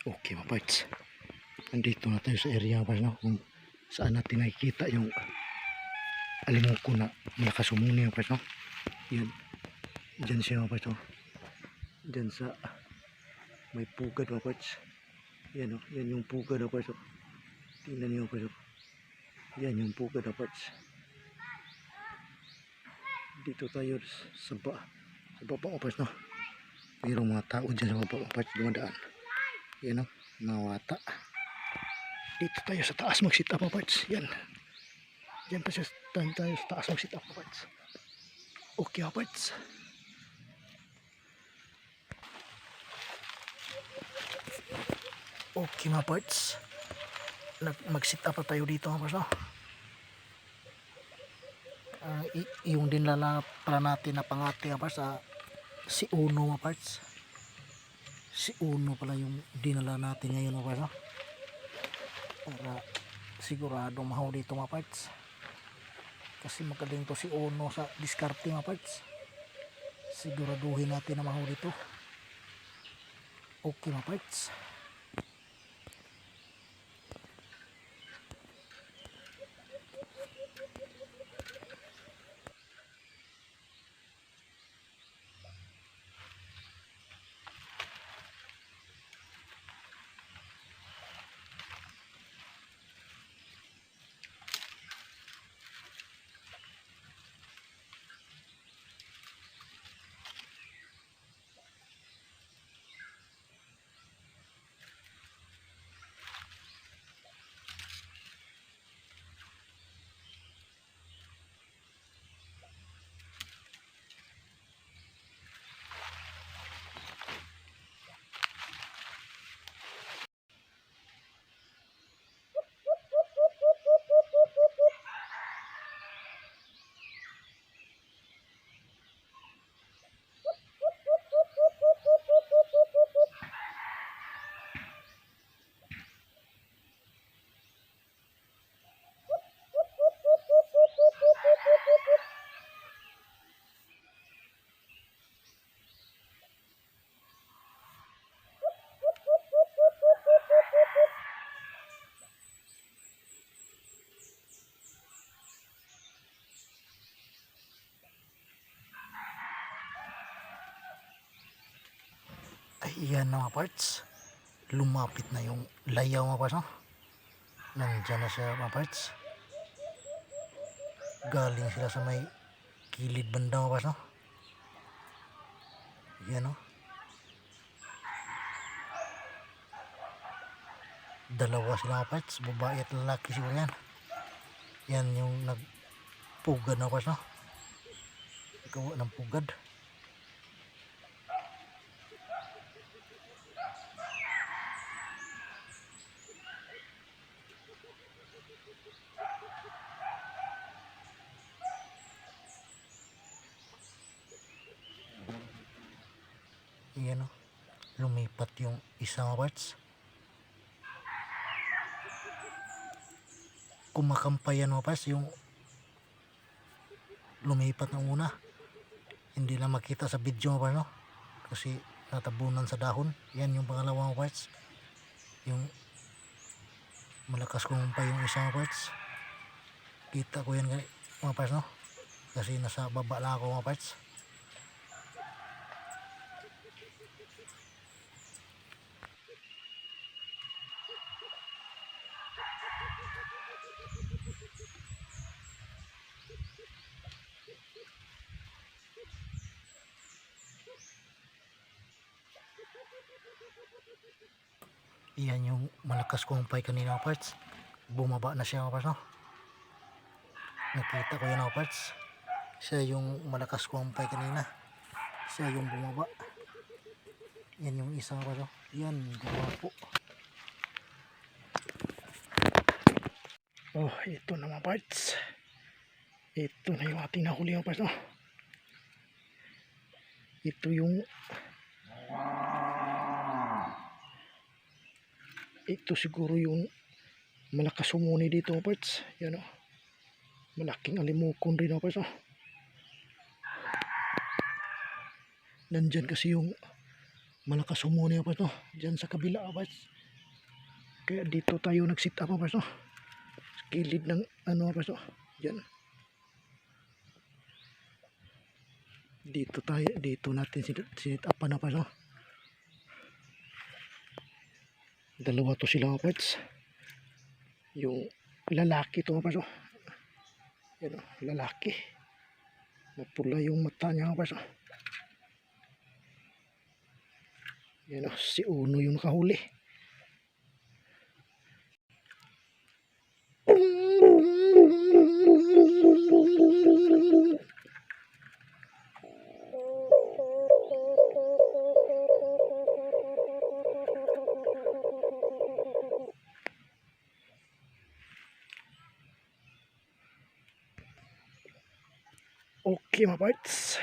Okay mga parts, nandito na tayo sa area mga parts, no? Kung saan natin nakikita yung alimuko na malakas umuni mga parts, no? Yan, dyan siya mga parts, no? Dyan sa may pugad mga parts. Yan, no? Yan yung pugad mga parts, no? Tingnan niyo mga parts, no? Yan yung pugad mga parts. Dito tayo sa baba mga parts, no? Mayroong mga tao dyan sa baba mga parts, dumadaan. Yan, no? Mga wata. Dito tayo sa taas mag sit up mga parts. Yan. Diyan pa siya tayo sa taas mag sit up mga parts. Okay mga parts. Okay mga parts, mag sit up na tayo dito mga parts, no? Yung dinala pala natin na pangati mga parts, si Uno mga parts. Si Uno pala yung dinala natin ngayon mga parts, no? Para siguradong mahaw dito mga parts, kasi magaling to si Uno sa diskarte mga parts. Siguraduhin natin na mahaw dito. Okay mga parts. Ayan na mga parts, lumapit na yung layaw mga parts, no? Nandyan na siya mga parts. Galing sila sa may kilid banda mga parts, no? Yan, no? Dalawa sila mga parts, babae at lalaki siguro yan. Yan yung nagpugad na parts, no? Gawa ng pugad. Yan, no? Lumipat yung isa mga parts. Kumakampayan mga parts yung lumipat ng una. Hindi lang makita sa video mga parts, no? Kasi natabunan sa dahon. Yan yung pangalawa mga parts. Yung malakas kumampay yung isa mga parts. Kita ko yan mga parts, no? Kasi nasa baba lang ako mga parts. Iyan yung malakas kumampay kanina mga parts. Bumaba na siya mga parts, no? Nakita ko yan mga parts. Siya yung malakas kumampay kanina. Siya yung bumaba. Yan yung isa mga parts, no? Yan, guwapo. Oh, ito na mga parts. Ito na yung ating nahuli mga parts, no? Ito yung siguro yung malakas umuni dito mga parts. Yan, o. Malaking alimukon rin mga parts, o. Nandyan kasi yung malakas umuni mga parts, o. Dyan sa kabila mga parts. Kaya dito tayo nag-sit up mga parts, no? Sa gilid ng ano mga parts, no? Yan. Dito natin sit up na parts, no? Dalawa to sila mga parts. Yung lalaki to mga parts, no? Yan, no? Lalaki. Mapula yung mata niya mga parts, no? Yan, no? Si Uno yung nakahuli. Okay mga parts.